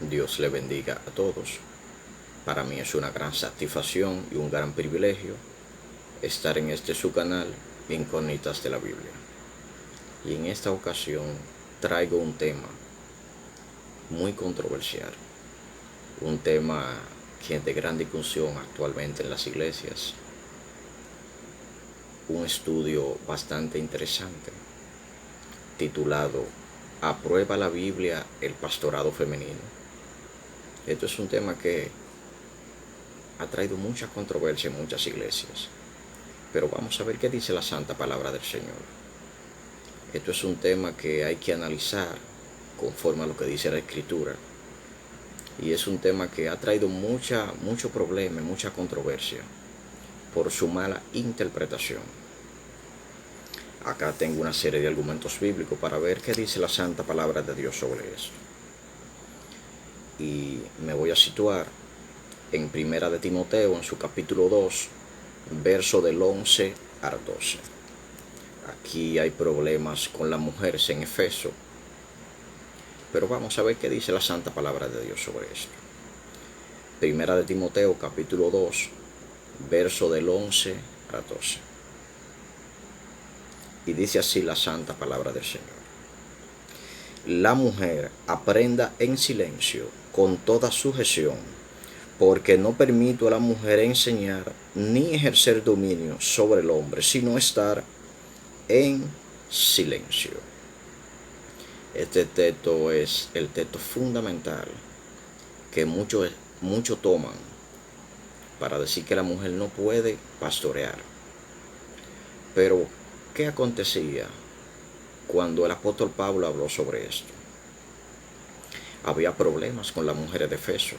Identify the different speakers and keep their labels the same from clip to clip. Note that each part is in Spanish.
Speaker 1: Dios le bendiga a todos. Para mí es una gran satisfacción y un gran privilegio estar en este su canal, Incógnitas de la Biblia. Y en esta ocasión traigo un tema muy controversial, un tema que es de gran discusión actualmente en las iglesias, un estudio bastante interesante titulado ¿Aprueba la Biblia el pastorado femenino? Esto es un tema que ha traído mucha controversia en muchas iglesias, pero vamos a ver qué dice la santa palabra del Señor. Esto es un tema que hay que analizar conforme a lo que dice la Escritura, y es un tema que ha traído mucho problema, mucha controversia por su mala interpretación. Acá tengo una serie de argumentos bíblicos para ver qué dice la santa palabra de Dios sobre esto. Y me voy a situar en Primera de Timoteo, en su capítulo 2, verso del 11 al 12. Aquí hay problemas con las mujeres en Efeso, pero vamos a ver qué dice la santa palabra de Dios sobre esto. Primera de Timoteo, capítulo 2, verso del 11 al 12. Y dice así la santa palabra del Señor: la mujer aprenda en silencio con toda sujeción, porque no permito a la mujer enseñar ni ejercer dominio sobre el hombre, sino estar en silencio. Este texto es el texto fundamental que muchos toman para decir que la mujer no puede pastorear. Pero, ¿qué acontecía cuando el apóstol Pablo habló sobre esto? Había problemas con las mujeres de Efeso.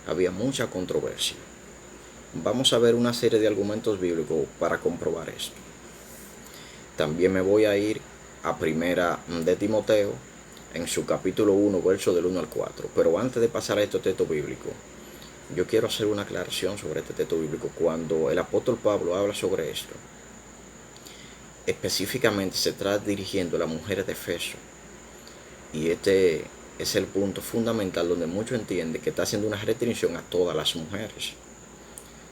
Speaker 1: Había mucha controversia. Vamos a ver una serie de argumentos bíblicos para comprobar esto. También me voy a ir a Primera de Timoteo, en su capítulo 1, verso del 1 al 4. Pero antes de pasar a este texto bíblico, yo quiero hacer una aclaración sobre este texto bíblico. Cuando el apóstol Pablo habla sobre esto, específicamente se está dirigiendo a las mujeres de Efeso. Y este es el punto fundamental donde muchos entienden que está haciendo una restricción a todas las mujeres.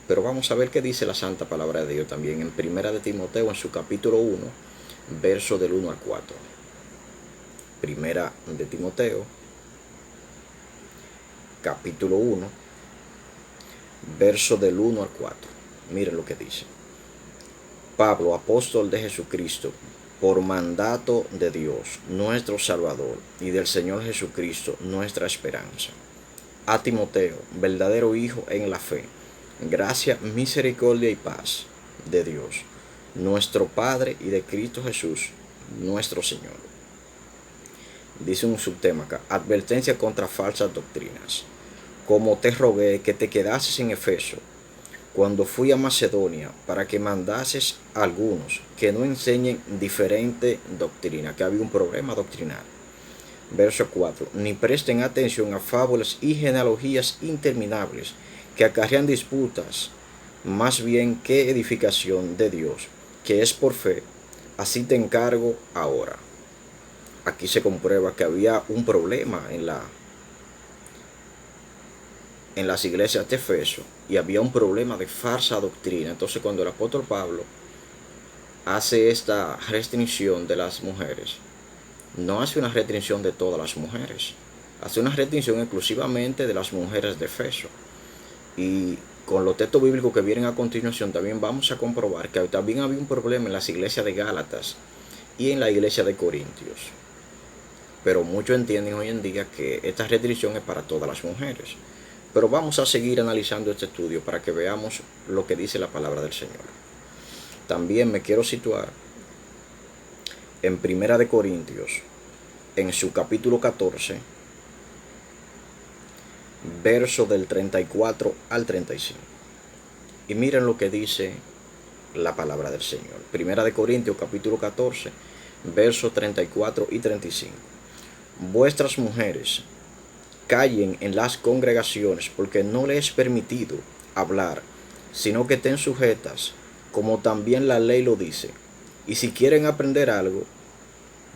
Speaker 1: Pero vamos a ver qué dice la santa palabra de Dios también en Primera de Timoteo, en su capítulo 1, verso del 1 al 4. Primera de Timoteo, capítulo 1, verso del 1 al 4. Miren lo que dice: Pablo, apóstol de Jesucristo, por mandato de Dios, nuestro Salvador, y del Señor Jesucristo, nuestra esperanza, a Timoteo, verdadero hijo en la fe, gracia, misericordia y paz de Dios, nuestro Padre, y de Cristo Jesús, nuestro Señor. Dice un subtema acá: advertencia contra falsas doctrinas. Como te rogué que te quedases en Efeso cuando fui a Macedonia, para que mandases a algunos que no enseñen diferente doctrina, que había un problema doctrinal. Verso 4. Ni presten atención a fábulas y genealogías interminables, que acarrean disputas, más bien que edificación de Dios, que es por fe. Así te encargo ahora. Aquí se comprueba que había un problema en las iglesias de Efeso, y había un problema de falsa doctrina. Entonces, cuando el apóstol Pablo hace esta restricción de las mujeres, no hace una restricción de todas las mujeres, hace una restricción exclusivamente de las mujeres de Efeso. Y con los textos bíblicos que vienen a continuación también vamos a comprobar que también había un problema en las iglesias de Gálatas y en la iglesia de Corintios. Pero muchos entienden hoy en día que esta restricción es para todas las mujeres. Pero vamos a seguir analizando este estudio para que veamos lo que dice la palabra del Señor. También me quiero situar en Primera de Corintios, en su capítulo 14, verso del 34 al 35. Y miren lo que dice la palabra del Señor. Primera de Corintios, capítulo 14, versos 34 y 35. Vuestras mujeres callen en las congregaciones, porque no les es permitido hablar, sino que estén sujetas, como también la ley lo dice. Y si quieren aprender algo,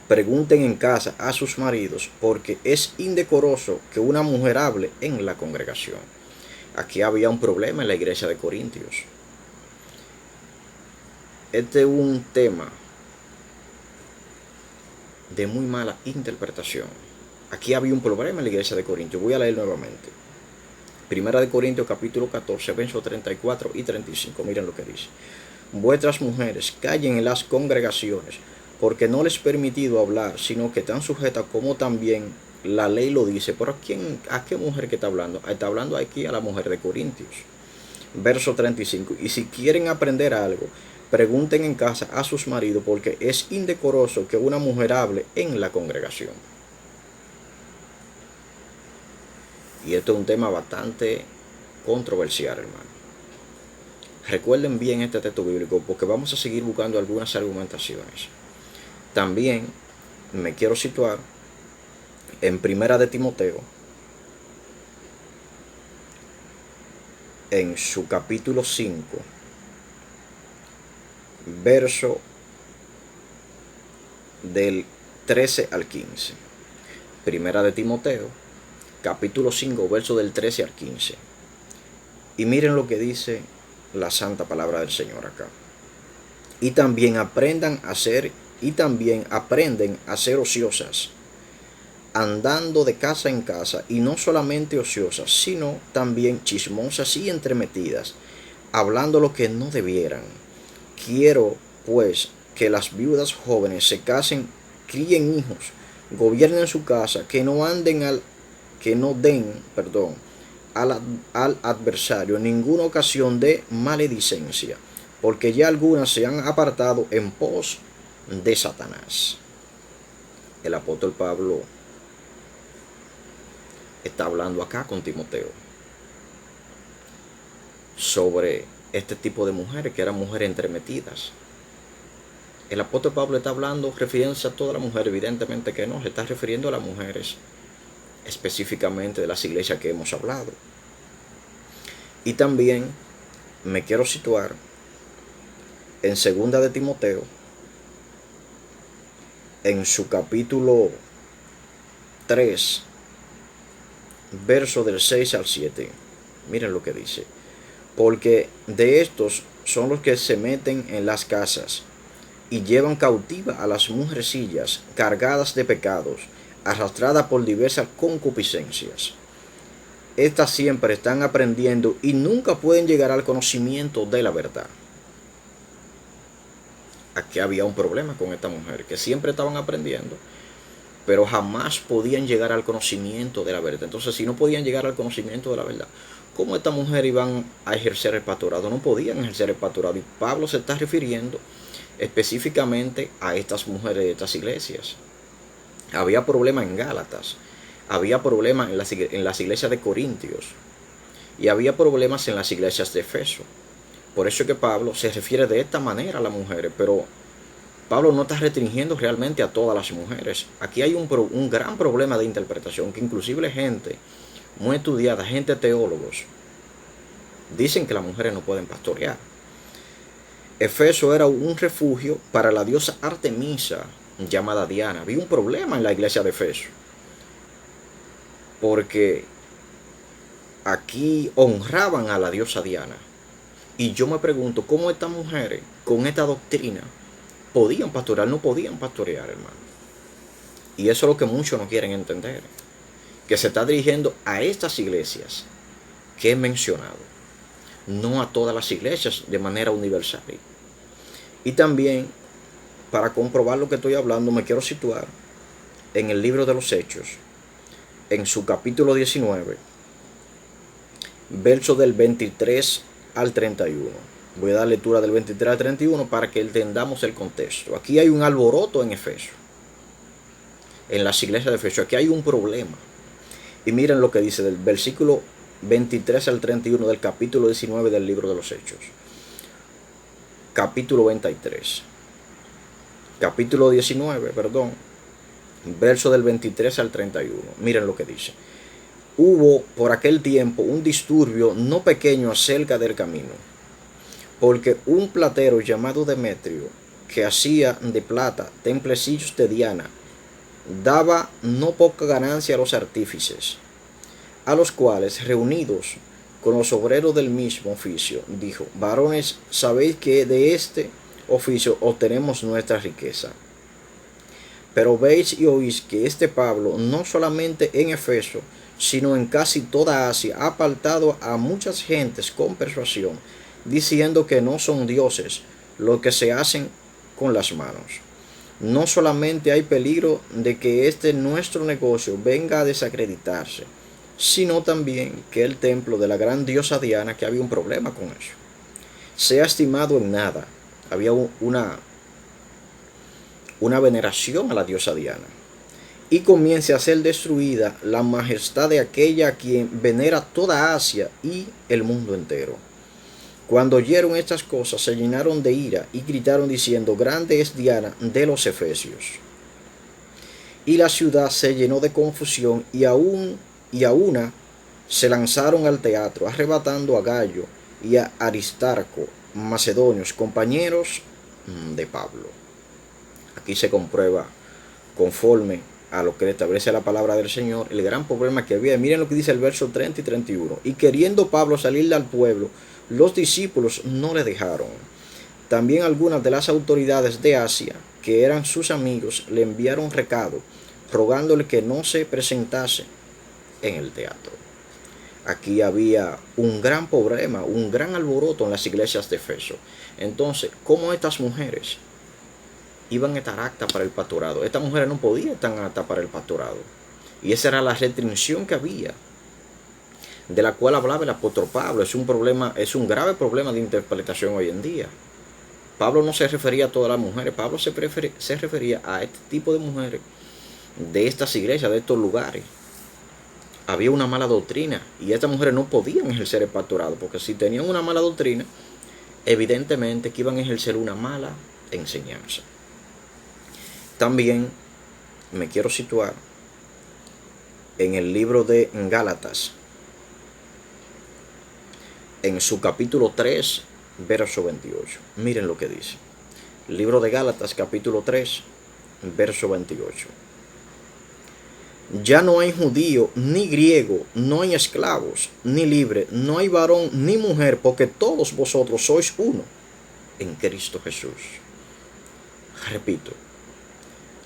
Speaker 1: Pregunten en casa a sus maridos, porque es indecoroso que una mujer hable en la congregación. Aquí había un problema en la iglesia de Corintios. Este es un tema de muy mala interpretación. Aquí había un problema en la iglesia de Corintios. Voy a leer nuevamente. Primera de Corintios capítulo 14, versos 34 y 35. Miren lo que dice. Vuestras mujeres callen en las congregaciones, porque no les es permitido hablar, sino que están sujetas como también la ley lo dice. ¿Pero a qué mujer que está hablando? Está hablando aquí a la mujer de Corintios. Verso 35. Y si quieren aprender algo, pregunten en casa a sus maridos, porque es indecoroso que una mujer hable en la congregación. Y esto es un tema bastante controversial, hermano. Recuerden bien este texto bíblico, porque vamos a seguir buscando algunas argumentaciones. También me quiero situar en Primera de Timoteo, en su capítulo 5, verso del 13 al 15. Primera de Timoteo, capítulo 5, verso del 13 al 15. Y miren lo que dice la santa palabra del Señor acá. Y también aprenden a ser ociosas, andando de casa en casa, y no solamente ociosas, sino también chismosas y entremetidas, hablando lo que no debieran. Quiero, pues, que las viudas jóvenes se casen, críen hijos, gobiernen su casa, que no den al adversario ninguna ocasión de maledicencia, porque ya algunas se han apartado en pos de Satanás. El apóstol Pablo está hablando acá con Timoteo sobre este tipo de mujeres, que eran mujeres entremetidas. El apóstol Pablo está hablando, refiriéndose a toda la mujer. Evidentemente que no, se está refiriendo a las mujeres específicamente de las iglesias que hemos hablado. Y también me quiero situar en Segunda de Timoteo, en su capítulo 3, verso del 6 al 7. Miren lo que dice. Porque de estos son los que se meten en las casas y llevan cautiva a las mujercillas cargadas de pecados, arrastradas por diversas concupiscencias. Estas siempre están aprendiendo y nunca pueden llegar al conocimiento de la verdad. Aquí había un problema con esta mujer, que siempre estaban aprendiendo, pero jamás podían llegar al conocimiento de la verdad. Entonces, si no podían llegar al conocimiento de la verdad, ¿cómo esta mujer iban a ejercer el pastorado? No podían ejercer el pastorado. Y Pablo se está refiriendo específicamente a estas mujeres de estas iglesias. Había problemas en Gálatas, había problemas en las iglesias de Corintios, y había problemas en las iglesias de Efeso. Por eso es que Pablo se refiere de esta manera a las mujeres, pero Pablo no está restringiendo realmente a todas las mujeres. Aquí hay un gran problema de interpretación, que inclusive gente muy estudiada, gente teólogos, dicen que las mujeres no pueden pastorear. Efeso era un refugio para la diosa Artemisa, llamada Diana. Había un problema en la iglesia de Efeso, porque aquí honraban a la diosa Diana. Y yo me pregunto, ¿cómo estas mujeres con esta doctrina podían pastorear? No podían pastorear, hermano. Y eso es lo que muchos no quieren entender, que se está dirigiendo a estas iglesias que he mencionado, no a todas las iglesias de manera universal. Y también, para comprobar lo que estoy hablando, me quiero situar en el libro de los Hechos, en su capítulo 19, verso del 23 al 31. Voy a dar lectura del 23 al 31 para que entendamos el contexto. Aquí hay un alboroto en Efeso, en las iglesias de Efeso. Aquí hay un problema. Y miren lo que dice del versículo 23 al 31 del capítulo 19 del libro de los Hechos. Capítulo 23. Capítulo 19, verso del 23 al 31. Miren lo que dice. Hubo por aquel tiempo un disturbio no pequeño acerca del camino, porque un platero llamado Demetrio que hacía de plata templecillos de Diana, daba no poca ganancia a los artífices, a los cuales, reunidos con los obreros del mismo oficio, dijo: varones, sabéis que de este oficio obtenemos nuestra riqueza. Pero veis y oís que este Pablo, no solamente en Efeso, sino en casi toda Asia, ha apartado a muchas gentes con persuasión, diciendo que no son dioses lo que se hacen con las manos. No solamente hay peligro de que nuestro negocio venga a desacreditarse, sino también que el templo de la gran diosa Diana, que había un problema con eso, sea estimado en nada. Había una veneración a la diosa Diana, y comience a ser destruida la majestad de aquella a quien venera toda Asia y el mundo entero. Cuando oyeron estas cosas, se llenaron de ira y gritaron diciendo: grande es Diana de los Efesios. Y la ciudad se llenó de confusión, y a una se lanzaron al teatro, arrebatando a Gallo y a Aristarco, macedonios, compañeros de Pablo. Aquí se comprueba, conforme a lo que establece la palabra del Señor, el gran problema que había. Miren lo que dice el verso 30 y 31. Y queriendo Pablo salir al pueblo, los discípulos no le dejaron. También algunas de las autoridades de Asia, que eran sus amigos, le enviaron recado, rogándole que no se presentase en el teatro. Aquí había un gran problema, un gran alboroto en las iglesias de Efeso. Entonces, ¿cómo estas mujeres iban a estar aptas para el pastorado? Estas mujeres no podían estar aptas para el pastorado. Y esa era la restricción que había, de la cual hablaba el apóstol Pablo. Es un grave problema de interpretación hoy en día. Pablo no se refería a todas las mujeres, Pablo se refería a este tipo de mujeres de estas iglesias, de estos lugares. Había una mala doctrina y estas mujeres no podían ejercer el pastorado, porque si tenían una mala doctrina, evidentemente que iban a ejercer una mala enseñanza. También me quiero situar en el libro de Gálatas, en su capítulo 3, verso 28. Miren lo que dice. Libro de Gálatas, capítulo 3, verso 28. Ya no hay judío ni griego, no hay esclavos ni libre, no hay varón ni mujer, porque todos vosotros sois uno en Cristo Jesús. Repito,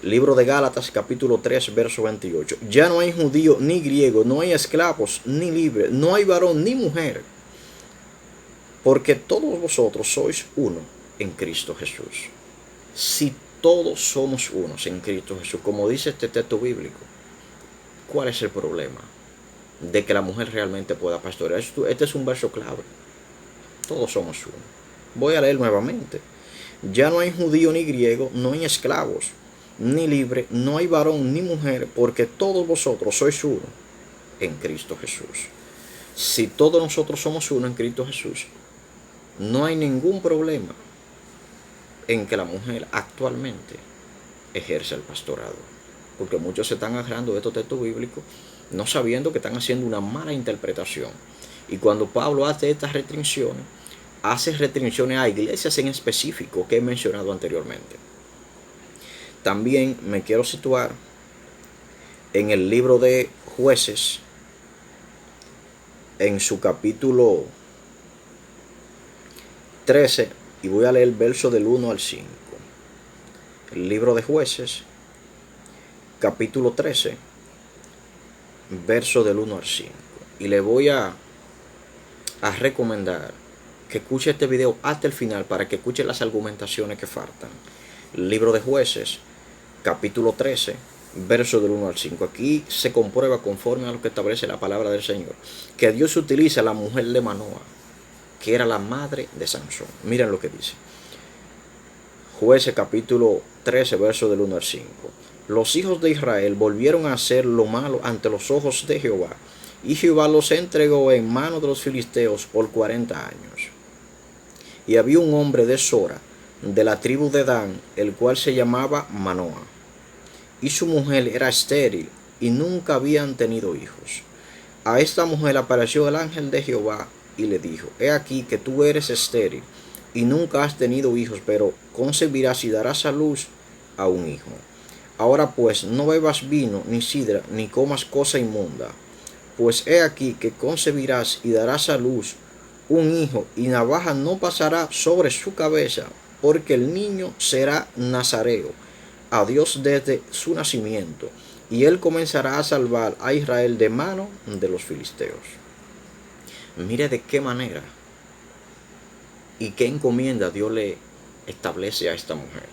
Speaker 1: libro de Gálatas, capítulo 3, verso 28. Ya no hay judío ni griego, no hay esclavos ni libre, no hay varón ni mujer, porque todos vosotros sois uno en Cristo Jesús. Si todos somos unos en Cristo Jesús, como dice este texto bíblico, ¿cuál es el problema de que la mujer realmente pueda pastorear? Este es un verso clave. Todos somos uno. Voy a leer nuevamente. Ya no hay judío ni griego, no hay esclavos ni libre, no hay varón ni mujer, porque todos vosotros sois uno en Cristo Jesús. Si todos nosotros somos uno en Cristo Jesús, no hay ningún problema en que la mujer actualmente ejerza el pastorado. Porque muchos se están agarrando de estos textos bíblicos, no sabiendo que están haciendo una mala interpretación. Y cuando Pablo hace estas restricciones, hace restricciones a iglesias en específico que he mencionado anteriormente. También me quiero situar en el libro de Jueces, en su capítulo 13, y voy a leer el verso del 1 al 5. El libro de Jueces, capítulo 13, verso del 1 al 5. Y le voy a recomendar que escuche este video hasta el final para que escuche las argumentaciones que faltan. El libro de Jueces, capítulo 13, verso del 1 al 5. Aquí se comprueba, conforme a lo que establece la palabra del Señor, que Dios utiliza a la mujer de Manoa, que era la madre de Sansón. Miren lo que dice. Jueces capítulo 13, verso del 1 al 5. Los hijos de Israel volvieron a hacer lo malo ante los ojos de Jehová, y Jehová los entregó en manos de los filisteos por 40 años. Y había un hombre de Sora, de la tribu de Dan, el cual se llamaba Manoa, y su mujer era estéril, y nunca habían tenido hijos. A esta mujer apareció el ángel de Jehová, y le dijo: he aquí que tú eres estéril, y nunca has tenido hijos, pero concebirás y darás a luz a un hijo. Ahora pues, no bebas vino, ni sidra, ni comas cosa inmunda, pues he aquí que concebirás y darás a luz un hijo, y navaja no pasará sobre su cabeza, porque el niño será nazareo a Dios desde su nacimiento, y él comenzará a salvar a Israel de mano de los filisteos. Mire de qué manera y qué encomienda Dios le establece a esta mujer.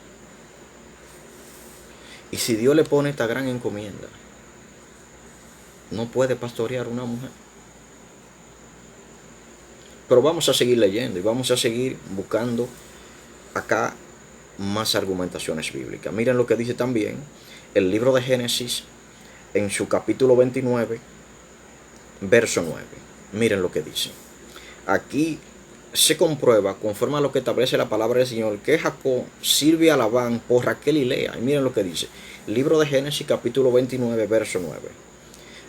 Speaker 1: Y si Dios le pone esta gran encomienda, no puede pastorear una mujer. Pero vamos a seguir leyendo y vamos a seguir buscando acá más argumentaciones bíblicas. Miren lo que dice también el libro de Génesis en su capítulo 29, verso 9. Miren lo que dice. Aquí se comprueba, conforme a lo que establece la palabra del Señor, que Jacob sirve a Labán por Raquel y Lea. Y miren lo que dice. Libro de Génesis capítulo 29, verso 9.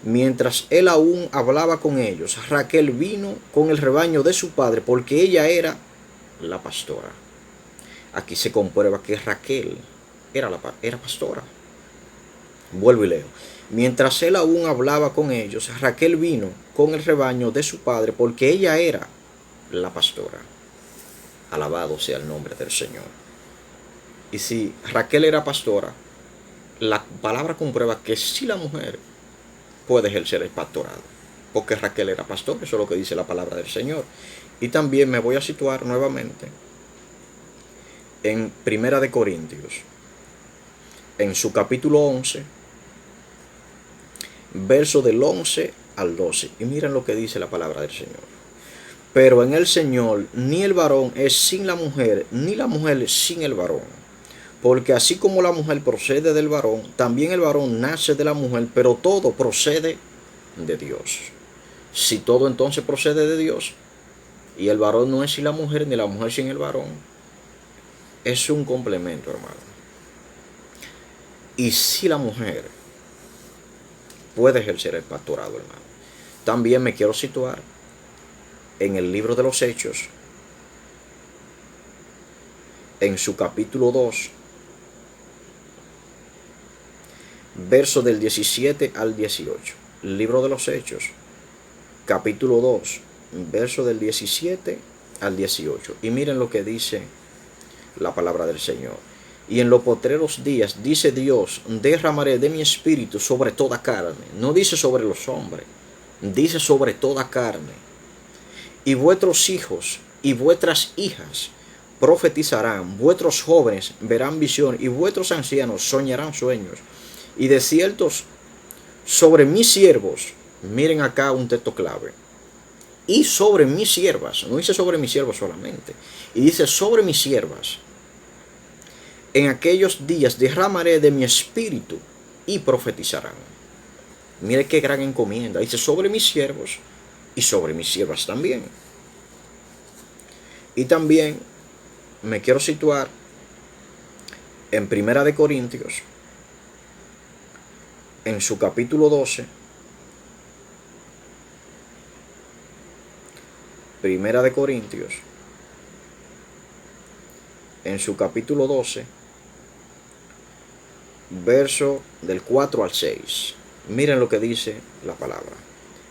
Speaker 1: Mientras él aún hablaba con ellos, Raquel vino con el rebaño de su padre, porque ella era la pastora. Aquí se comprueba que Raquel era pastora. Vuelvo y leo. Mientras él aún hablaba con ellos, Raquel vino con el rebaño de su padre, porque ella era la pastora. Alabado sea el nombre del Señor. Y si Raquel era pastora, la palabra comprueba que si la mujer puede ejercer el pastorado, porque Raquel era pastor, eso es lo que dice la palabra del Señor. Y también me voy a situar nuevamente en Primera de Corintios, en su capítulo 11, verso del 11 al 12. Y miren lo que dice la palabra del Señor. Pero en el Señor ni el varón es sin la mujer, ni la mujer sin el varón. Porque así como la mujer procede del varón, también el varón nace de la mujer, pero todo procede de Dios. Si todo entonces procede de Dios, y el varón no es sin la mujer, ni la mujer sin el varón, es un complemento, hermano. Y si la mujer puede ejercer el pastorado, hermano, también me quiero situar en el libro de los Hechos, en su capítulo 2, verso del 17 al 18. Libro de los Hechos, capítulo 2, verso del 17 al 18. Y miren lo que dice la palabra del Señor. Y en los postreros días, dice Dios, derramaré de mi espíritu sobre toda carne. No dice sobre los hombres, dice sobre toda carne. Y vuestros hijos y vuestras hijas profetizarán, vuestros jóvenes verán visión, y vuestros ancianos soñarán sueños. Y de ciertos sobre mis siervos, miren acá un texto clave, y sobre mis siervas, no dice sobre mis siervos solamente, y dice sobre mis siervas, en aquellos días derramaré de mi espíritu y profetizarán. Mire qué gran encomienda, dice sobre mis siervos y sobre mis siervas también. Y también me quiero situar en Primera de Corintios, en su capítulo 12, Primera de Corintios, en su capítulo 12, verso del 4 al 6. Miren lo que dice la palabra.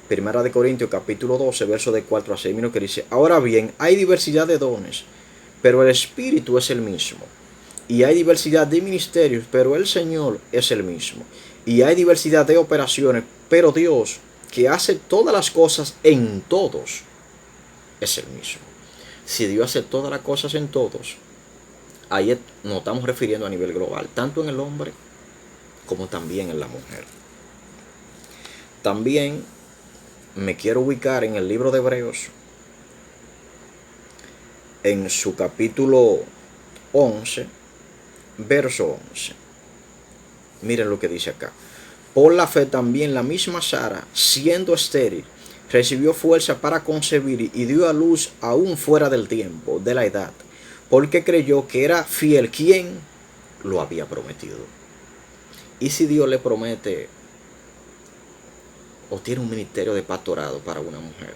Speaker 1: Primera de Corintios, capítulo 12, verso de 4 a 6. Miren lo que dice. Ahora bien, hay diversidad de dones, pero el Espíritu es el mismo. Y hay diversidad de ministerios, pero el Señor es el mismo. Y hay diversidad de operaciones, pero Dios, que hace todas las cosas en todos, es el mismo. Si Dios hace todas las cosas en todos, ahí nos estamos refiriendo a nivel global, tanto en el hombre como también en la mujer. También me quiero ubicar en el libro de Hebreos, en su capítulo 11, verso 11. Miren lo que dice acá. Por la fe también la misma Sara, siendo estéril, recibió fuerza para concebir y dio a luz aún fuera del tiempo, de la edad, porque creyó que era fiel quien lo había prometido. Y si Dios le promete o tiene un ministerio de pastorado para una mujer,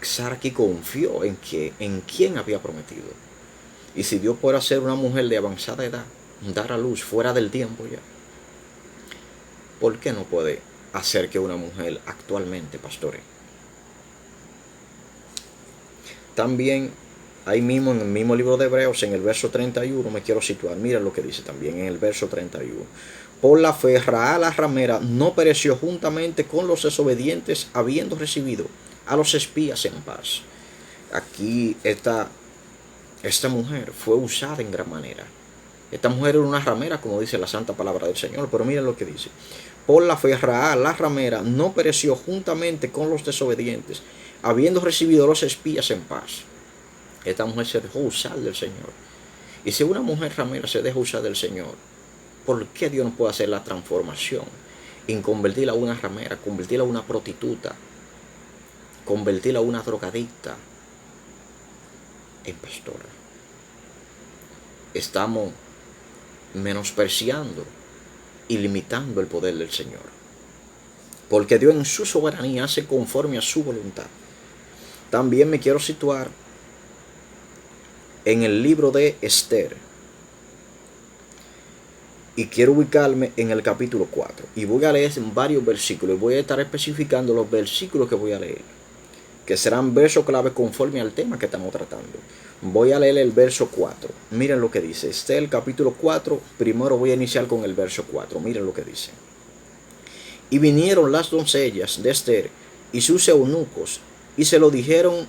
Speaker 1: Sara aquí confió en quién había prometido. Y si Dios puede hacer una mujer de avanzada edad dar a luz fuera del tiempo ya, ¿por qué no puede hacer que una mujer actualmente pastore? También ahí mismo en el mismo libro de Hebreos, en el verso 31, me quiero situar. Mira lo que dice también en el verso 31. Por la fe, Rahab la ramera no pereció juntamente con los desobedientes, habiendo recibido a los espías en paz. Aquí esta mujer fue usada en gran manera. Esta mujer era una ramera, como dice la santa palabra del Señor. Pero miren lo que dice. Por la fe, Rahab la ramera no pereció juntamente con los desobedientes, habiendo recibido a los espías en paz. Esta mujer se dejó usar del Señor. Y si una mujer ramera se deja usar del Señor, ¿por qué Dios no puede hacer la transformación en convertirla a una ramera, convertirla a una prostituta, convertirla a una drogadicta en pastora? Estamos menospreciando y limitando el poder del Señor, porque Dios en su soberanía hace conforme a su voluntad. También me quiero situar en el libro de Esther, y quiero ubicarme en el capítulo 4, y voy a leer varios versículos. Voy a estar especificando los versículos que voy a leer, que serán versos clave conforme al tema que estamos tratando. Voy a leer el verso 4. Miren lo que dice Esther, capítulo 4. Primero voy a iniciar con el verso 4. Miren lo que dice. Y vinieron las doncellas de Esther y sus eunucos, y se lo dijeron.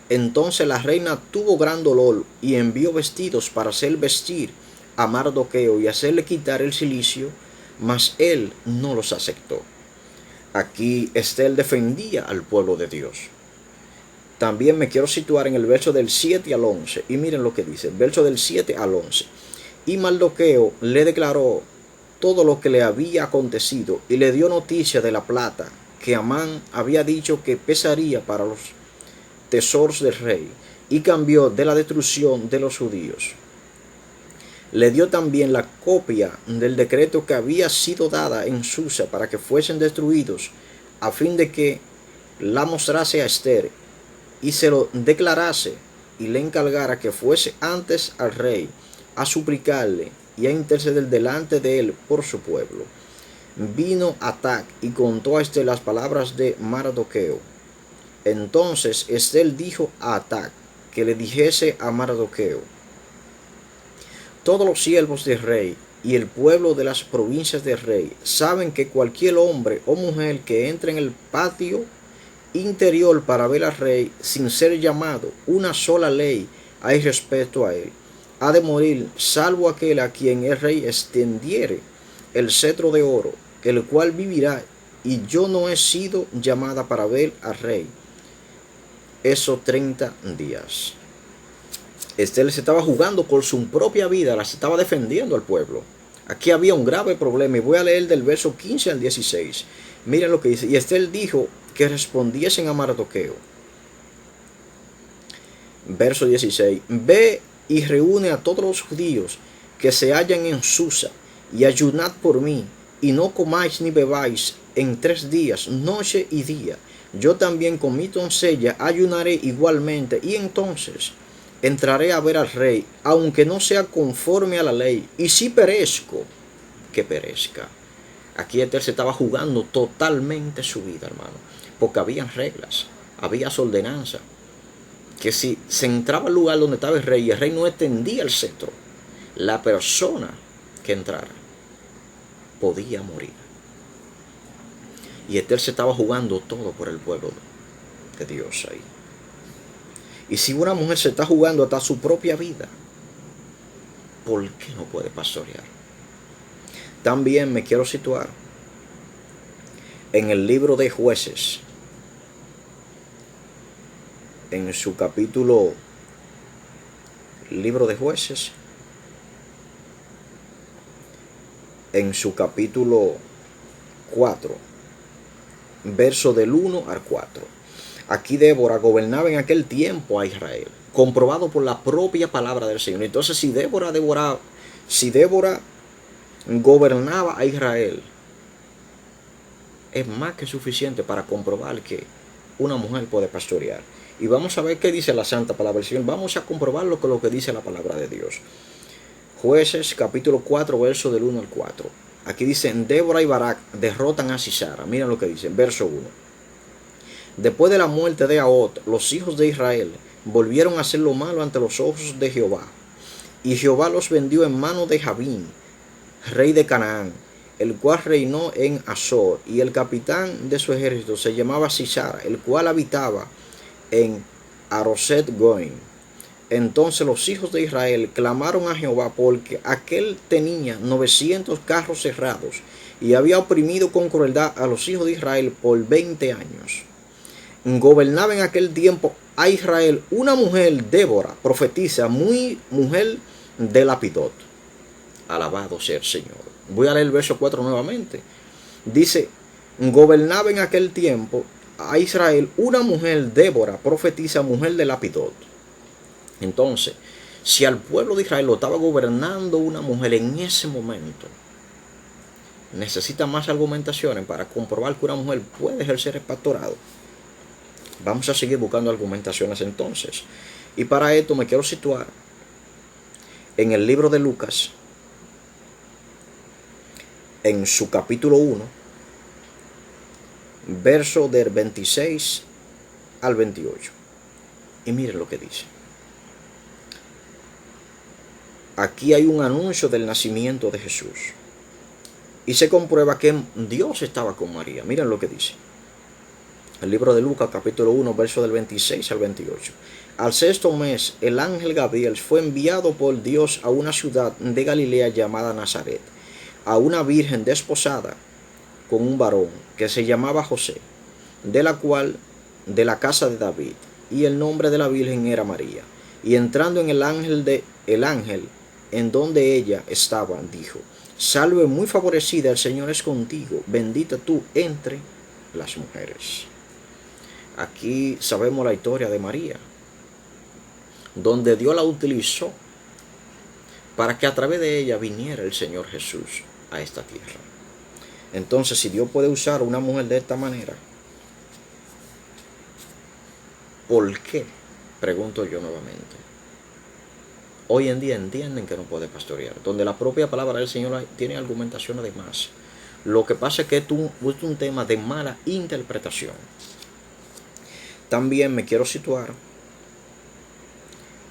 Speaker 1: Entonces la reina tuvo gran dolor y envió vestidos para hacer vestir a Mardoqueo y hacerle quitar el cilicio, mas él no los aceptó. Aquí Esther defendía al pueblo de Dios. También me quiero situar en el verso del 7 al 11. Y miren lo que dice, el verso del 7 al 11. Y Mardoqueo le declaró todo lo que le había acontecido y le dio noticia de la plata que Amán había dicho que pesaría para los tesoros del rey, y cambió de la destrucción de los judíos. Le dio también la copia del decreto que había sido dada en Susa para que fuesen destruidos, a fin de que la mostrase a Esther y se lo declarase, y le encargara que fuese antes al rey a suplicarle y a interceder delante de él por su pueblo. Vino Atac y contó a Esther las palabras de Mardoqueo. Entonces Esther dijo a Atac que le dijese a Mardoqueo: todos los siervos del rey y el pueblo de las provincias del rey saben que cualquier hombre o mujer que entre en el patio interior para ver al rey sin ser llamado, una sola ley hay respecto a él: ha de morir, salvo aquel a quien el rey extendiere el cetro de oro, el cual vivirá. Y yo no he sido llamada para ver al rey esos 30 días. Esther se estaba jugando con su propia vida, la estaba defendiendo al pueblo. Aquí había un grave problema, y voy a leer del verso 15 al 16. Miren lo que dice. Y Esther dijo que respondiesen a Mardoqueo. Verso 16. Ve y reúne a todos los judíos que se hallan en Susa, y ayunad por mí, y no comáis ni bebáis en 3 días, noche y día. Yo también con mi doncella ayunaré igualmente, y entonces entraré a ver al rey, aunque no sea conforme a la ley. Y si perezco, que perezca. Aquí Esther se estaba jugando totalmente su vida, hermano, porque habían reglas, había ordenanza, que si se entraba al lugar donde estaba el rey y el rey no extendía el cetro, la persona que entrara podía morir. Y Esther se estaba jugando todo por el pueblo de Dios ahí. Y si una mujer se está jugando hasta su propia vida, ¿por qué no puede pastorear? También me quiero situar en el libro de Jueces, en su capítulo, libro de Jueces, en su capítulo 4, verso del 1 al 4. Aquí Débora gobernaba en aquel tiempo a Israel, comprobado por la propia palabra del Señor. Entonces, si Débora gobernaba a Israel, es más que suficiente para comprobar que una mujer puede pastorear. Y vamos a ver qué dice la santa palabra del Señor. Vamos a comprobar lo que dice la palabra de Dios. Jueces capítulo 4, verso del 1 al 4. Aquí dicen, Débora y Barak derrotan a Sisara. Miren lo que dice, verso 1. Después de la muerte de Ahot, los hijos de Israel volvieron a hacer lo malo ante los ojos de Jehová. Y Jehová los vendió en mano de Jabín, rey de Canaán, el cual reinó en Azor, y el capitán de su ejército se llamaba Sisara, el cual habitaba en Aroset Goim. Entonces los hijos de Israel clamaron a Jehová porque aquel tenía 900 carros cerrados y había oprimido con crueldad a los hijos de Israel por 20 años. Gobernaba en aquel tiempo a Israel una mujer, Débora, profetisa, muy mujer de Lapidot. Alabado sea el Señor. Voy a leer el verso 4 nuevamente. Dice, gobernaba en aquel tiempo a Israel una mujer, Débora, profetisa, mujer de Lapidot. Entonces, si al pueblo de Israel lo estaba gobernando una mujer en ese momento, necesita más argumentaciones para comprobar que una mujer puede ejercer el pastorado. Vamos a seguir buscando argumentaciones entonces. Y para esto me quiero situar en el libro de Lucas, en su capítulo 1, verso del 26 al 28. Y miren lo que dice. Aquí hay un anuncio del nacimiento de Jesús. Y se comprueba que Dios estaba con María. Miren lo que dice. El libro de Lucas, capítulo 1, verso del 26 al 28. Al sexto mes, el ángel Gabriel fue enviado por Dios a una ciudad de Galilea llamada Nazaret, a una virgen desposada con un varón que se llamaba José, de la casa de David, y el nombre de la virgen era María. Y entrando en el ángel en donde ella estaba, dijo: Salve muy favorecida, el Señor es contigo, bendita tú entre las mujeres. Aquí sabemos la historia de María, donde Dios la utilizó para que a través de ella viniera el Señor Jesús a esta tierra. Entonces, si Dios puede usar a una mujer de esta manera, ¿por qué? Pregunto yo nuevamente. Hoy en día entienden que no puede pastorear, donde la propia palabra del Señor tiene argumentación además. Lo que pasa es que es un tema de mala interpretación. También me quiero situar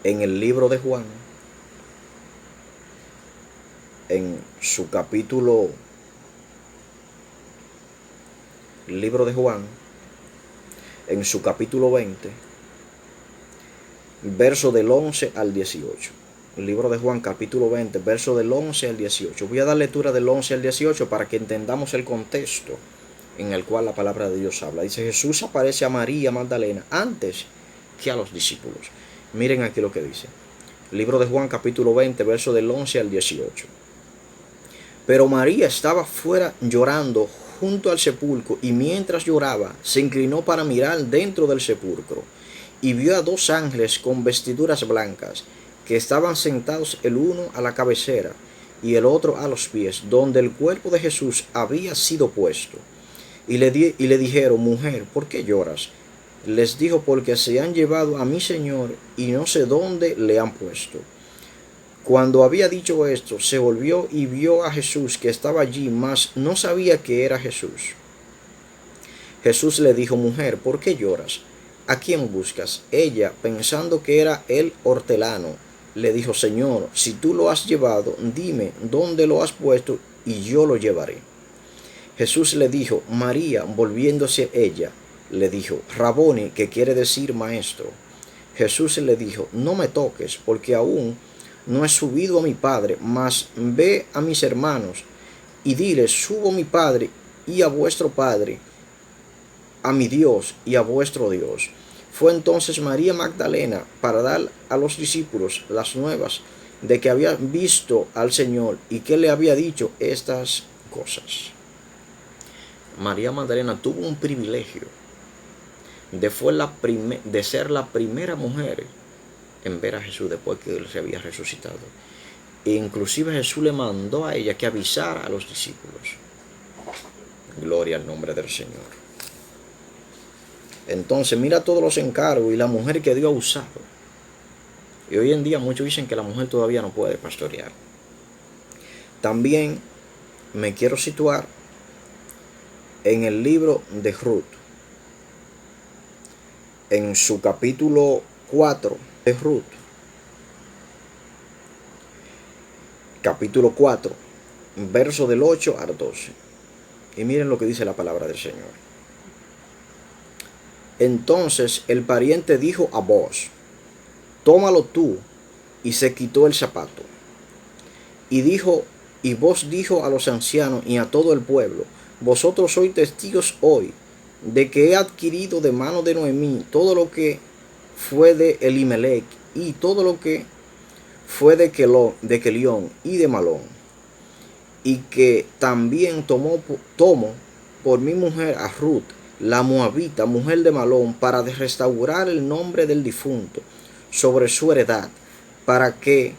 Speaker 1: en el libro de Juan, en su capítulo, el libro de Juan, en su capítulo 20, verso del 11 al 18. El libro de Juan, capítulo 20, verso del 11 al 18. Voy a dar lectura del 11 al 18 para que entendamos el contexto en el cual la palabra de Dios habla. Dice, Jesús aparece a María Magdalena antes que a los discípulos. Miren aquí lo que dice. El libro de Juan, capítulo 20, verso del 11 al 18. Pero María estaba fuera llorando junto al sepulcro, y mientras lloraba, se inclinó para mirar dentro del sepulcro, y vio a dos ángeles con vestiduras blancas, que estaban sentados el uno a la cabecera y el otro a los pies, donde el cuerpo de Jesús había sido puesto. Y le dijeron, mujer, ¿por qué lloras? Les dijo, porque se han llevado a mi Señor y no sé dónde le han puesto. Cuando había dicho esto, se volvió y vio a Jesús que estaba allí, mas no sabía que era Jesús. Jesús le dijo, mujer, ¿por qué lloras? ¿A quién buscas? Ella, pensando que era el hortelano, le dijo, Señor, si tú lo has llevado, dime dónde lo has puesto y yo lo llevaré. Jesús le dijo, María. Volviéndose ella, le dijo, Raboni, que quiere decir maestro. Jesús le dijo, no me toques, porque aún no he subido a mi Padre, mas ve a mis hermanos y dile, subo a mi Padre y a vuestro Padre, a mi Dios y a vuestro Dios. Fue entonces María Magdalena para dar a los discípulos las nuevas de que había visto al Señor y que le había dicho estas cosas. María Magdalena tuvo un privilegio de ser la primera mujer en ver a Jesús después que él se había resucitado. E inclusive Jesús le mandó a ella que avisara a los discípulos. Gloria al nombre del Señor. Entonces mira todos los encargos y la mujer que Dios ha usado. Y hoy en día muchos dicen que la mujer todavía no puede pastorear. También me quiero situar en el libro de Ruth, en su capítulo 4 de Ruth, capítulo 4, verso del 8 al 12. Y miren lo que dice la palabra del Señor. Entonces el pariente dijo a Boaz: tómalo tú. Y se quitó el zapato. Y Boaz dijo a los ancianos y a todo el pueblo: vosotros sois testigos hoy de que he adquirido de mano de Noemí todo lo que fue de Elimelech y todo lo que fue de Kelión y de Malón, y que también tomo por mi mujer a Ruth, la moabita, mujer de Malón, para restaurar el nombre del difunto sobre su heredad, para que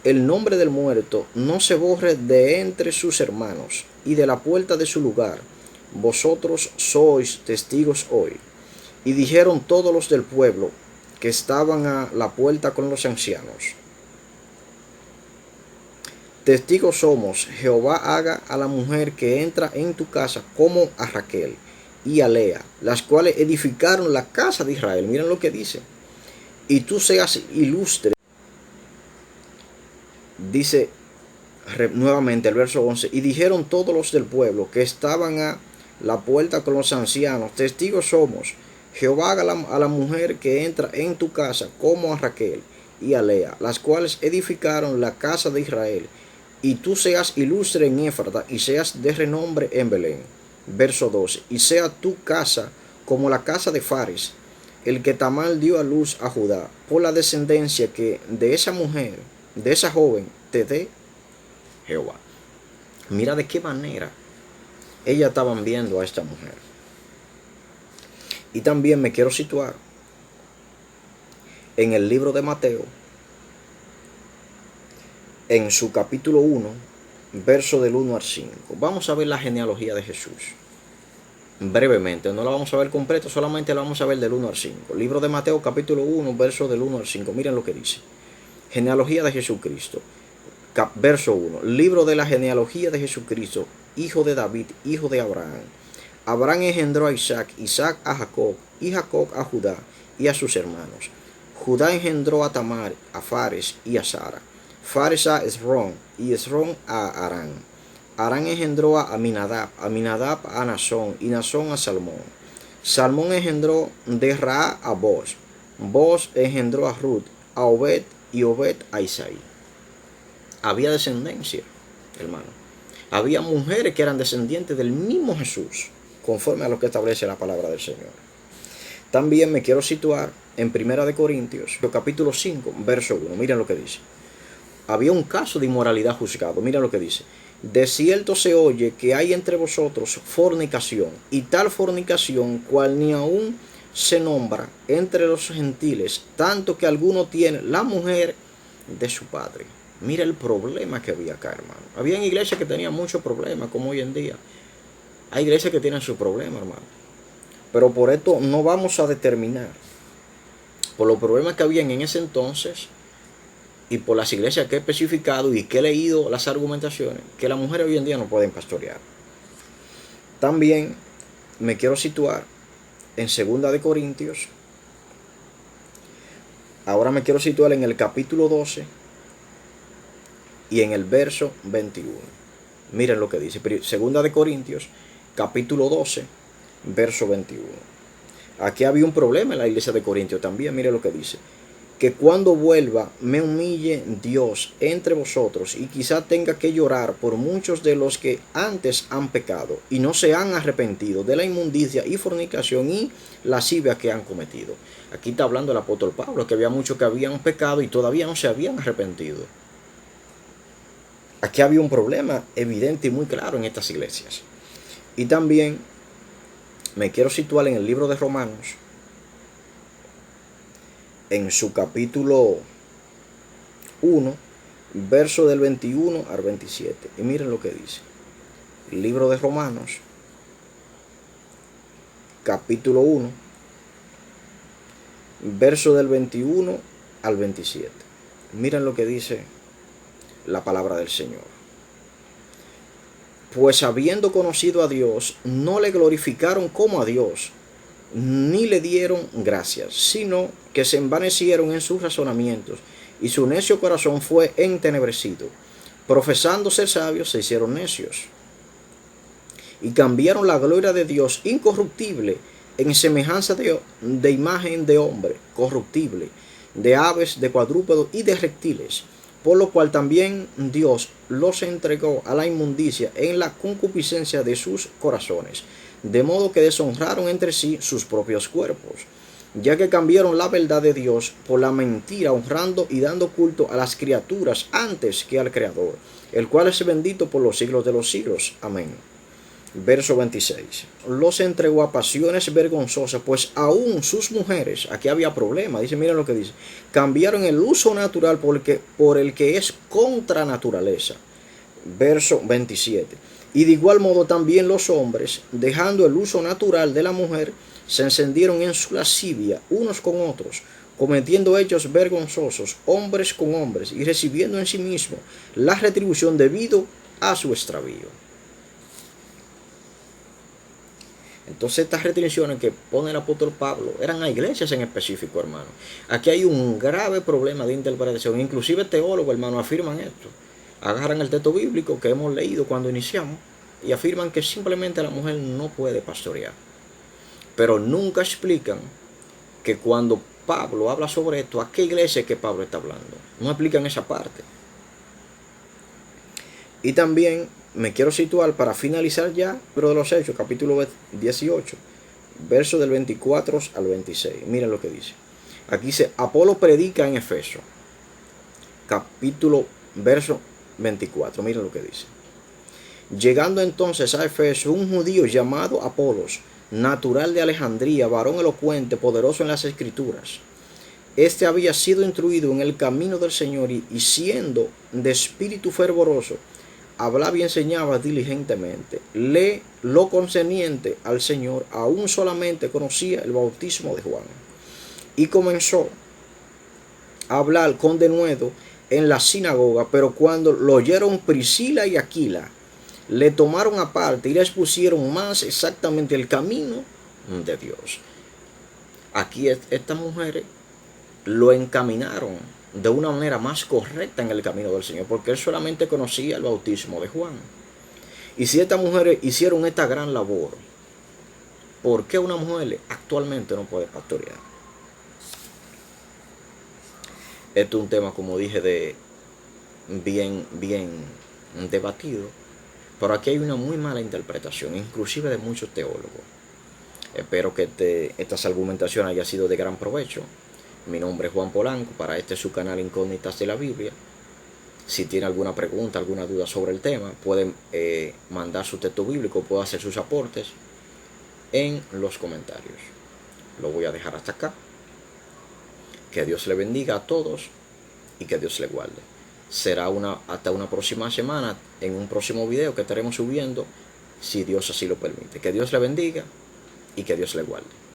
Speaker 1: el nombre del muerto no se borre de entre sus hermanos y de la puerta de su lugar. Vosotros sois testigos hoy. Y dijeron todos los del pueblo que estaban a la puerta con los ancianos: testigos somos, Jehová haga a la mujer que entra en tu casa como a Raquel y a Lea, las cuales edificaron la casa de Israel. Miren lo que dice. Y tú seas ilustre. Dice nuevamente el verso 11: y dijeron todos los del pueblo que estaban a la puerta con los ancianos: testigos somos, Jehová haga a la mujer que entra en tu casa como a Raquel y a Lea, las cuales edificaron la casa de Israel. Y tú seas ilustre en Éfrata y seas de renombre en Belén. Verso 12: y sea tu casa como la casa de Fares, el que Tamar dio a luz a Judá, por la descendencia que de esa mujer, de esa joven, te dé Jehová. Mira de qué manera ellas estaban viendo a esta mujer. Y también me quiero situar en el libro de Mateo, en su capítulo 1, verso del 1 al 5. Vamos a ver la genealogía de Jesús. Brevemente, no la vamos a ver completa, solamente la vamos a ver del 1 al 5. Libro de Mateo, capítulo 1, verso del 1 al 5. Miren lo que dice. Genealogía de Jesucristo. Verso 1. Libro de la genealogía de Jesucristo, hijo de David, hijo de Abraham. Abraham engendró a Isaac, Isaac a Jacob, y Jacob a Judá y a sus hermanos. Judá engendró a Tamar, a Fares y a Sara. Fares a Esrón, y Esrón a Arán. Arán engendró a Aminadab, Aminadab a Nasón, y Nasón a Salmón. Salmón engendró de Ra a Boaz. Boaz engendró a Ruth, a Obed, y Obed a Isaí. Había descendencia, hermano. Había mujeres que eran descendientes del mismo Jesús, conforme a lo que establece la palabra del Señor. También me quiero situar en 1 Corintios, capítulo 5, verso 1. Miren lo que dice. Había un caso de inmoralidad juzgado. Miren lo que dice. De cierto se oye que hay entre vosotros fornicación, y tal fornicación cual ni aún se nombra entre los gentiles, tanto que alguno tiene la mujer de su padre. Mira el problema que había acá, hermano. Había iglesias que tenían muchos problemas, como hoy en día. Hay iglesias que tienen sus problemas, hermano. Pero por esto no vamos a determinar, por los problemas que habían en ese entonces, y por las iglesias que he especificado y que he leído las argumentaciones, que las mujeres hoy en día no pueden pastorear. También me quiero situar en 2 Corintios. Ahora me quiero situar en el capítulo 12 y en el verso 21. Miren lo que dice. 2 Corintios, capítulo 12, verso 21. Aquí había un problema en la iglesia de Corintios también. Miren lo que dice. Que cuando vuelva me humille Dios entre vosotros, y quizá tenga que llorar por muchos de los que antes han pecado y no se han arrepentido de la inmundicia y fornicación y lascivia que han cometido. Aquí está hablando el apóstol Pablo, que había muchos que habían pecado y todavía no se habían arrepentido. Aquí había un problema evidente y muy claro en estas iglesias. Y también me quiero situar en el libro de Romanos, en su capítulo 1, verso del 21 al 27. Y miren lo que dice. El libro de Romanos, capítulo 1, verso del 21 al 27. Miren lo que dice la palabra del Señor. Pues habiendo conocido a Dios, no le glorificaron como a Dios, ni le dieron gracias, sino que se envanecieron en sus razonamientos, y su necio corazón fue entenebrecido. Profesando ser sabios, se hicieron necios, y cambiaron la gloria de Dios incorruptible en semejanza de imagen de hombre corruptible, de aves, de cuadrúpedos y de reptiles, por lo cual también Dios los entregó a la inmundicia en la concupiscencia de sus corazones, de modo que deshonraron entre sí sus propios cuerpos, ya que cambiaron la verdad de Dios por la mentira, honrando y dando culto a las criaturas antes que al Creador, el cual es bendito por los siglos de los siglos. Amén. Verso 26. Los entregó a pasiones vergonzosas, pues aún sus mujeres, aquí había problema, dice, miren lo que dice, cambiaron el uso natural por el que es contra naturaleza. Verso 27. Y de igual modo también los hombres, dejando el uso natural de la mujer, se encendieron en su lascivia unos con otros, cometiendo hechos vergonzosos, hombres con hombres, y recibiendo en sí mismo la retribución debido a su extravío. Entonces estas restricciones que pone el apóstol Pablo eran a iglesias en específico, hermano. Aquí hay un grave problema de interpretación. Inclusive teólogos, hermano, afirman esto. Agarran el texto bíblico que hemos leído cuando iniciamos y afirman que simplemente la mujer no puede pastorear. Pero nunca explican que cuando Pablo habla sobre esto, ¿a qué iglesia es que Pablo está hablando? No explican esa parte. Y también me quiero situar para finalizar ya, pero de los Hechos, capítulo 18, verso del 24 al 26. Miren lo que dice. Aquí dice, Apolo predica en Efeso, capítulo, verso 24. Miren lo que dice. Llegando entonces a Efeso, un judío llamado Apolos, natural de Alejandría, varón elocuente, poderoso en las escrituras. Este había sido instruido en el camino del Señor y siendo de espíritu fervoroso, hablaba y enseñaba diligentemente. Lo concerniente al Señor, aún solamente conocía el bautismo de Juan. Y comenzó a hablar con denuedo en la sinagoga, pero cuando lo oyeron Priscila y Aquila, le tomaron aparte y le expusieron más exactamente el camino de Dios. Aquí estas mujeres lo encaminaron de una manera más correcta en el camino del Señor, porque él solamente conocía el bautismo de Juan. Y si estas mujeres hicieron esta gran labor, ¿por qué una mujer actualmente no puede pastorear? Esto es un tema, como dije, bien debatido, pero aquí hay una muy mala interpretación, inclusive de muchos teólogos. Espero que estas argumentaciones hayan sido de gran provecho. Mi nombre es Juan Polanco, para este es su canal Incógnitas de la Biblia. Si tiene alguna pregunta, alguna duda sobre el tema, pueden mandar su texto bíblico, puede hacer sus aportes en los comentarios. Lo voy a dejar hasta acá. Que Dios le bendiga a todos y que Dios le guarde. Será hasta una próxima semana en un próximo video que estaremos subiendo, si Dios así lo permite. Que Dios le bendiga y que Dios le guarde.